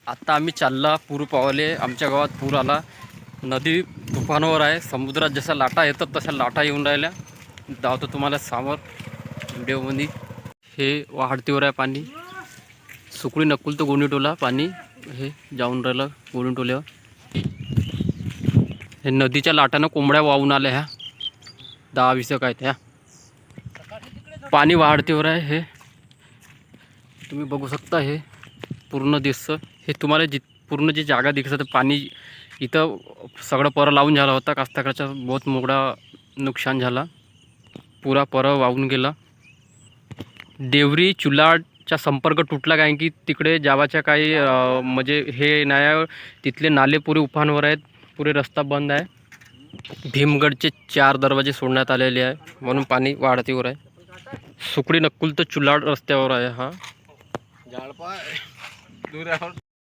आता आम्ही चालला पूर पावले. आमच्या गावात पूर आला. नदी तुफानावर आहे. समुद्रात जशा लाटा येतात तशा लाटा येऊन राहिल्या. धावतो तुम्हाला समोर व्हिडिओमध्ये. हे वाढतीवर आहे पाणी. सुकळी नकुल तर गोणीटोला पाणी हे जाऊन राहिलं गोणीटोल्यावर. हे नदीच्या लाटानं कोंबड्या वाहून आल्या. ह्या 10-20 काय त्या पाणी वाढतीवर आहे. हे तुम्ही बघू शकता. हे पूर्ण दिसतं. हे तुम्हाला पूर्ण जी जागा दिसत पाणी इथं सगळं परं लावून झाला होता. कास्तकाराचा बहुत मोठा नुकसान झाला. पुरा परं वाहून गेला. देवरी चुलाटचा संपर्क तुटला कारण की तिकडे जावाच्या काही म्हणजे हे नाही. तिथले नाले पुरे उफाणवर आहेत. पुरे रस्ता बंद आहे. भीमगडचे 4 दरवाजे सोडण्यात आलेले आहे म्हणून पाणी वाढतीवर आहे. सुकडी नक्कुल तर चुलाट रस्त्यावर आहे. हा झाडपा दूर